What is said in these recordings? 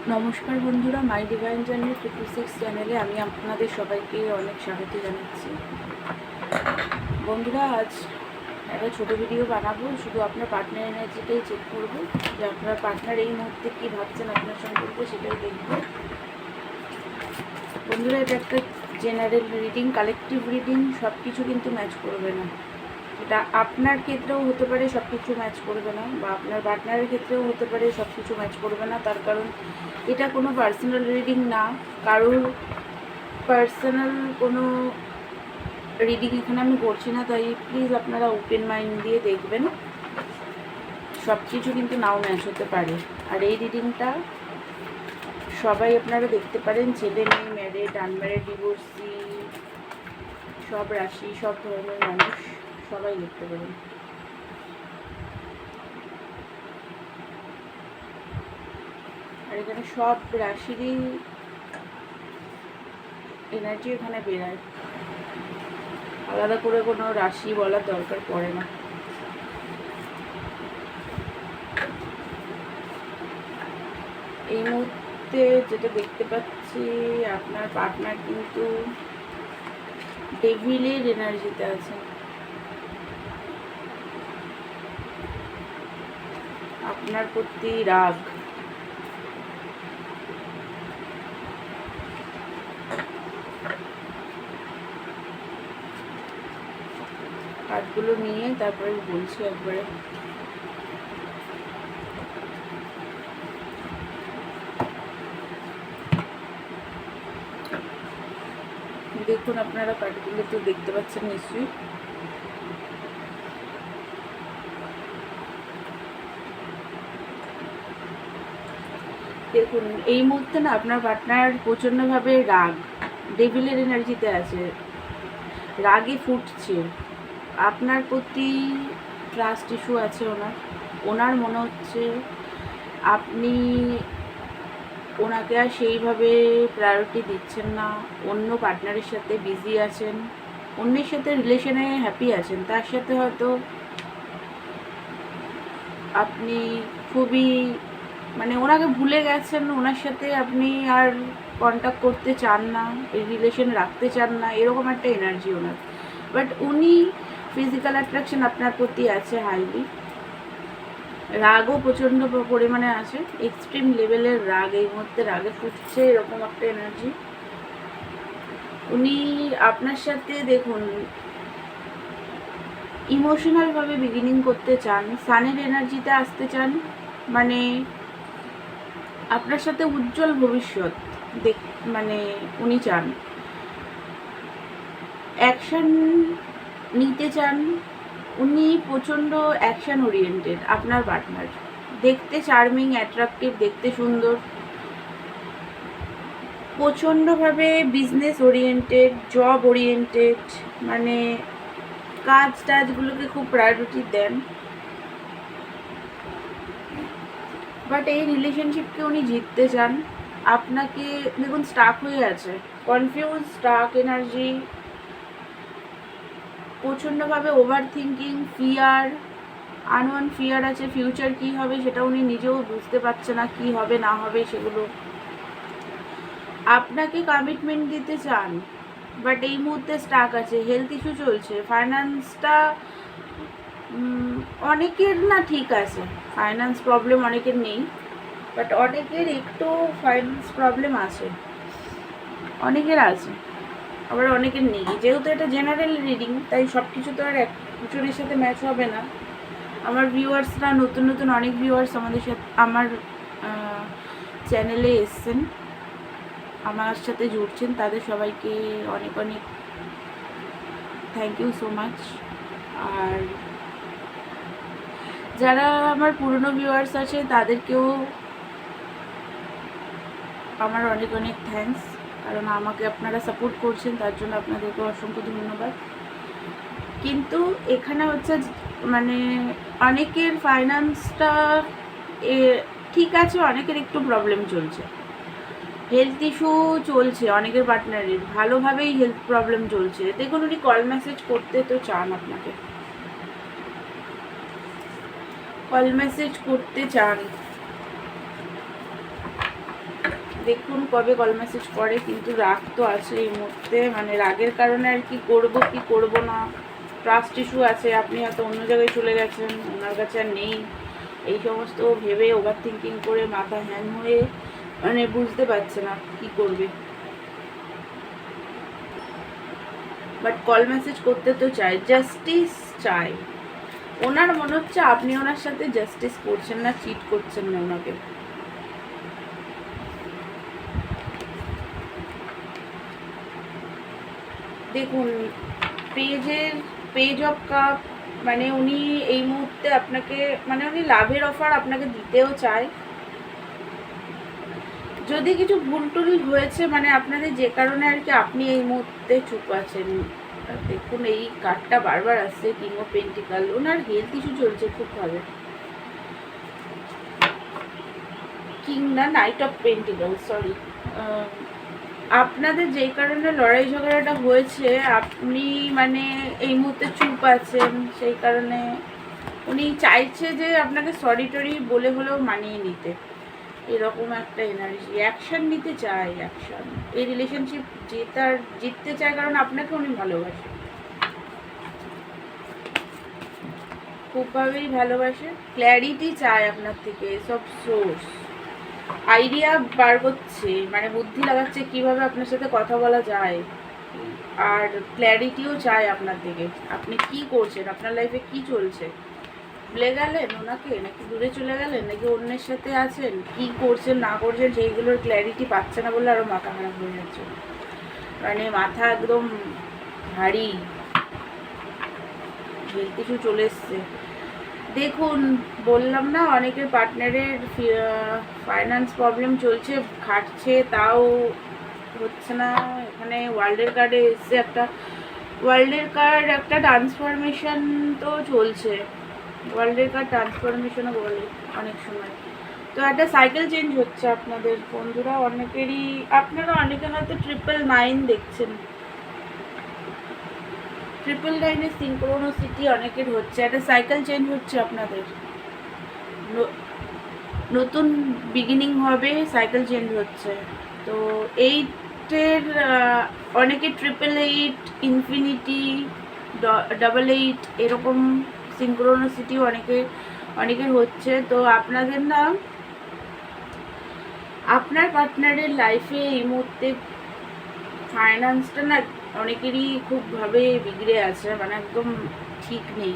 নমস্কার বন্ধুরা, মাই divine journey 666 চ্যানেলে আমি আপনাদের সবাইকে অনেক স্বাগত জানাচ্ছি। বন্ধুরা, আজ একটা ছোটো ভিডিও বানাবো, শুধু আপনার পার্টনার এনার্জিটাই চেক করবো, যে আপনার পার্টনার এই মুহূর্তে কী ভাবছেন আপনার সম্পর্কে সেটাই দেখবো। বন্ধুরা, এটা একটা জেনারেল রিডিং, কালেকটিভ রিডিং, সব কিছু কিন্তু ম্যাচ করবে না। এটা আপনার ক্ষেত্রেও হতে পারে সব কিছু ম্যাচ করবে না, বা আপনার পার্টনারের ক্ষেত্রেও হতে পারে সব কিছু ম্যাচ করবে না। তার কারণ এটা কোনো পার্সোনাল রিডিং না, কারোর পার্সোনাল কোনো রিডিং এখানে আমি করছি না। তাই প্লিজ আপনারা ওপেন মাইন্ড দিয়ে দেখবেন, সব কিছু কিন্তু নাও ম্যাচ হতে পারে। আর এই রিডিংটা সবাই আপনারা দেখতে পারেন, ছেলে মেয়ে, ম্যারেড, আনম্যারেড, ডিভোর্সি, সব রাশি, সব ধরনের মানুষ সবাই দেখতে পারেন। আর এখানে সব রাশিরই এনার্জি এখানে বেরায়, আলাদা করে কোনো রাশি বলার দরকার পড়ে না। এই মুহূর্তে যেটা দেখতে পাচ্ছি, আপনার পার্টনার কিন্তু ডেভিলের এনার্জিতে আছে। আপনার প্রতি রাগ, কার্ডগুলো নিয়ে তারপরে বলছি একবারে। দেখুন, আপনারা কার্ডগুলো তো দেখতে পাচ্ছেন নিশ্চয়ই। দেখুন, এই মুহূর্তে না আপনার পার্টনার প্রচণ্ডভাবে রাগ, ডেভিলের এনার্জিতে আছে, রাগে ফুটছে। আপনার প্রতি ট্রাস্ট ইস্যু আছে ওনার মনে হচ্ছে আপনি ওনাকে আর সেইভাবে প্রায়োরিটি দিচ্ছেন না, অন্য পার্টনারের সাথে বিজি আছেন, অন্যের সাথে রিলেশনে হ্যাপি আছেন, তার সাথে হয়তো আপনি খুবই ওনাকে ভুলে গেছেন, ওনার সাথে আপনি আর কন্ট্যাক্ট করতে চান না, এই রিলেশন রাখতে চান না, এরকম একটা এনার্জি ওনার। বাট উনি ফিজিক্যাল অ্যাট্রাকশন আপনার প্রতি আছে হাইলি, রাগও প্রচণ্ড পরিমাণে আছে, এক্সট্রিম লেভেলের রাগ এই মুহূর্তে রাগে ফুটছে, এরকম একটা এনার্জি। উনি আপনার সাথে দেখুন ইমোশনালভাবে বিগিনিং করতে চান, সানের এনার্জিতে আসতে চান, আপনার সাথে উজ্জ্বল ভবিষ্যৎ উনি চান, অ্যাকশন নিতে চান। উনি প্রচণ্ড অ্যাকশন ওরিয়েন্টেড, আপনার পার্টনার দেখতে চার্মিং, অ্যাট্রাকটিভ, দেখতে সুন্দর, প্রচণ্ডভাবে বিজনেস ওরিয়েন্টেড, জব ওরিয়েন্টেড, কাজ টাজগুলোকে খুব প্রায়োরিটি দেন। বাট এই রিলেশনশিপকে উনি জিততে চান। আপনাকে দেখুন স্টাক হয়ে আছে, কনফিউজ, স্টাক এনার্জি, প্রচণ্ডভাবে ওভার থিঙ্কিং, ফিয়ার, আনওয়ান ফিয়ার আছে, ফিউচার কী হবে সেটা উনি নিজেও বুঝতে পারছে না, কী হবে না হবে সেগুলো। আপনাকে কমিটমেন্ট দিতে চান, বাট এই মুহূর্তে স্টাক আছে, হেলথ ইস্যু চলছে, ফাইন্যান্সটা অনেকের না ঠিক আছে, ফাইন্যান্স প্রবলেম অনেকের নেই, বাট অনেকের একটু ফাইন্যান্স প্রবলেম আছে, অনেকের আছে, আবার অনেকের নেই। যেহেতু এটা জেনারেল রিডিং, তাই সব কিছু তো আর এক কিছুর সাথে ম্যাচ হবে না। আমার ভিউয়ার্সরা নতুন নতুন অনেক ভিউয়ার্স আমাদের সাথে আমার চ্যানেলে এসছেন, আমার সাথে জুড়ছেন, তাদের সবাইকে অনেক অনেক থ্যাংক ইউ সো মাচ। আর যারা আমার পুরনো ভিউয়ার্স আছে তাদেরকেও আমার অনেক অনেক থ্যাঙ্কস, কারণ আমাকে আপনারা সাপোর্ট করছেন, তার জন্য আপনাদেরকে অসংখ্য ধন্যবাদ। কিন্তু এখানে হচ্ছে অনেকের ফাইন্যান্সটা ঠিক আছে, অনেকের একটু প্রবলেম চলছে, হেলথ ইস্যু চলছে, অনেকের পার্টনারের ভালোভাবেই হেলথ প্রবলেম চলছে। দেখুন, উনি কল মেসেজ করতে তো চান, আপনাকে কল মেসেজ করতে চান, দেখুন কবে কল মেসেজ করে, কিন্তু রাগ তো আছে এই মুহূর্তে, মানে রাগের কারণে আর কি করব না, ট্রাস্ট ইস্যু আছে, আপনি হয়তো অন্য জায়গায় চলে গেছেন, ওনার কাছে আর নেই, এই সমস্ত ভেবে ওভার থিঙ্কিং করে মাথা হ্যাং হয়ে মানে বুঝতে পারছে না কি করবে। বাট কল মেসেজ করতে তো চাই, জাস্টিস চাই। ওনার মনে হচ্ছে আপনি ওনার সাথে জাস্টিস করছেন না, চিট করছেন না ওনাকে। দেখুন পেজ অফ কাপ, মানে উনি এই মুহূর্তে আপনাকে, মানে উনি লাভের অফার আপনাকে দিতেও চায়। যদি কিছু ভুল টুল হয়েছে, মানে আপনাদের যে কারণে আর কি আপনি এই মুহূর্তে চুপ আছেন। দেখুন এই কার্ডটা বারবার আসছে, king of pentacle, owner health issue চলছে খুব ভালো। কিং না, নাইট অফ পেন্টিকাল, সরি। আপনাদের যেই কারণে লড়াই ঝগড়াটা হয়েছে, আপনি মানে এই মুহূর্তে চুপ আছেন, সেই কারণে উনি চাইছে যে আপনাকে সরি টরি বলে হলেও মানিয়ে নিতে, এরকম একটা এনার্জি। অ্যাকশন নিতে চায়, অ্যাকশন। এই রিলেশনশিপ জিততে চায়, কারণ আপনাকে উনি ভালোবাসে, খুবভাবেই ভালোবাসে। ক্ল্যারিটি চায় আপনার থেকে, সব সোর্স আইডিয়া বার করছে, মানে বুদ্ধি লাগাচ্ছে কিভাবে আপনার সাথে কথা বলা যায়, আর ক্ল্যারিটিও চায় আপনার থেকে, আপনি কি করছেন, আপনার লাইফে কি চলছে, ভুলে গেলেন ওনাকে, নাকি দূরে চলে গেলেন, নাকি অন্যের সাথে আছেন, কি করছেন না করছেন সেইগুলোর ক্ল্যারিটি পাচ্ছে না বলে আরও মাথা খারাপ হয়ে যাচ্ছে, মানে মাথা একদম ভারী, কিছু চলে এসছে। দেখুন বললাম না, অনেকের পার্টনারের ফাইন্যান্স প্রবলেম চলছে, খাটছে তাও হচ্ছে না। এখানে ওয়ার্ল্ডের কার্ডে এসছে একটা, ওয়ার্ল্ডের কার্ড একটা ট্রান্সফরমেশন তো চলছে, ওয়ার্ল্ডের কার্ড ট্রান্সফরমেশনও বলে অনেক সময়। তো একটা সাইকেল চেঞ্জ হচ্ছে আপনাদের বন্ধুরা, অনেকেরই, আপনারা অনেকে হয়তো 999 দেখছেন, 999-এর সিনক্রোনোসিটি অনেকের হচ্ছে, একটা সাইকেল চেঞ্জ হচ্ছে আপনাদের, নতুন বিগিনিং হবে, সাইকেল চেঞ্জ হচ্ছে। তো 8-এর অনেকে 888, ইনফিনিটি, 88 এরকম সিনক্রোনোসিটি অনেকের হচ্ছে। তো আপনাদের না, আপনার পার্টনারের লাইফে এই মুহূর্তে ফাইন্যান্সটা না অনেকেরই খুবভাবে বিগড়ে আছে, মানে একদম ঠিক নেই,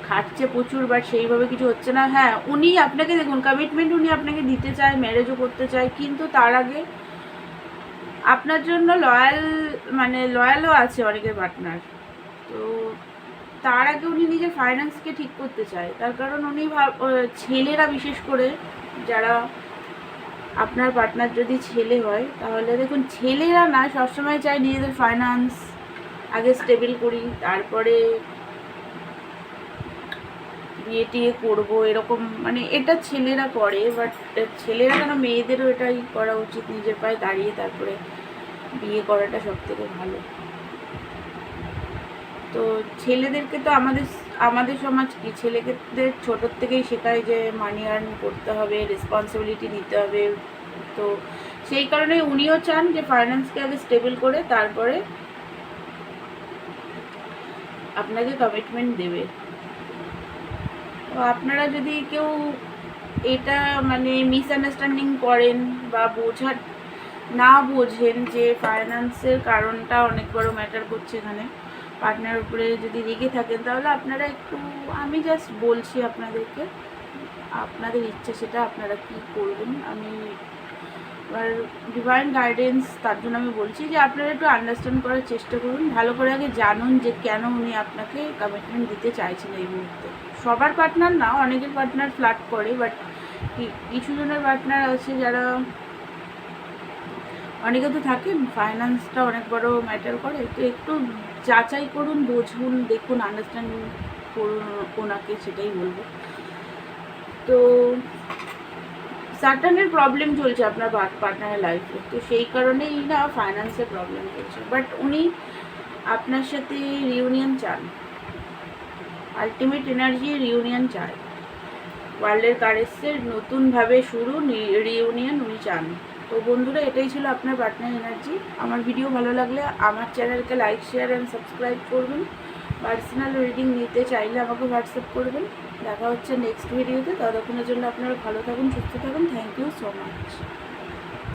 খাটছে প্রচুর, বাট সেইভাবে কিছু হচ্ছে না। হ্যাঁ, উনি আপনাকে দেখুন কমিটমেন্ট উনি আপনাকে দিতে চায়, ম্যারেজও করতে চায়, কিন্তু তার আগে আপনার জন্য লয়ালও আছে অনেকের পার্টনার। তো তার আগে উনি নিজের ফাইন্যান্সকে ঠিক করতে চায়, তার কারণ উনি ছেলেরা বিশেষ করে, যারা আপনার পার্টনার যদি ছেলে হয়, তাহলে দেখুন ছেলেরা না সবসময় চায় নিজেদের ফাইন্যান্স আগে স্টেবল করি, তারপরে বিয়ে টিয়ে করবো, এরকম, মানে এটা ছেলেরা করে। বাট ছেলেরা কেন, মেয়েদেরও এটাই করা উচিত, নিজের পায়ে দাঁড়িয়ে তারপরে বিয়ে করাটা সব থেকে ভালো। তো ছেলেদেরকে তো আমাদের সমাজ কি, ছেলেদের ছোটোর থেকেই শেখায় যে মানি আর্ন করতে হবে, রেসপন্সিবিলিটি নিতে হবে। তো সেই কারণে উনিও চান যে ফাইন্যান্সকে আগে স্টেবল করে তারপরে আপনাকে কমিটমেন্ট দেবে। তো আপনারা যদি কেউ এটা মানে মিসআন্ডারস্ট্যান্ডিং করেন বা বোঝেন যে ফাইন্যান্সের কারণটা অনেক বড় ম্যাটার করছে এখানে, পার্টনার উপরে যদি রেগে থাকেন, তাহলে আপনারা একটু, আমি জাস্ট বলছি আপনাদেরকে, আপনাদের ইচ্ছা সেটা আপনারা কি করবেন। আমি এবার ডিভাইন গাইডেন্স, তার জন্য আমি বলছি যে আপনারা একটু আন্ডারস্ট্যান্ড করার চেষ্টা করুন, ভালো করে আগে জানুন যে কেন উনি আপনাকে কমিটমেন্ট দিতে চাইছেন এই মুহূর্তে। সবার পার্টনার না, অনেকের পার্টনার ফ্লার্ট করে, বাট কিছু জনের পার্টনার আছে যারা, অনেকে তো থাকেন ফাইন্যান্সটা অনেক বড় ম্যাটার করে। তো একটু যাচাই করুন, বুঝুন, দেখুন, আন্ডারস্ট্যান্ড করুন ওনাকে, সেটাই বলবো। তো সার্টানের প্রবলেম চলছে আপনার পার্টনারের লাইফে, তো সেই কারণেই না ফাইন্যান্সের প্রবলেম চলছে, বাট উনি আপনার সাথে রিউনিয়ন চান, আলটিমেট এনার্জি রিউনিয়ন চায়। ওয়ার্ল্ডের কারেসের নতুনভাবে শুরু, রিউনিয়ন উনি চান। তো বন্ধুরা, এটাই ছিল আপনার পার্টনার এনার্জি। আমার ভিডিও ভালো লাগলে আমার চ্যানেলকে লাইক, শেয়ার অ্যান্ড সাবস্ক্রাইব করবেন। পার্সোনাল রিডিং নিতে চাইলে আমাকে হোয়াটসঅ্যাপ করবেন। দেখা হচ্ছে নেক্সট ভিডিওতে। ততক্ষণের জন্য আপনারা ভালো থাকুন, সুস্থ থাকুন। Thank you so much.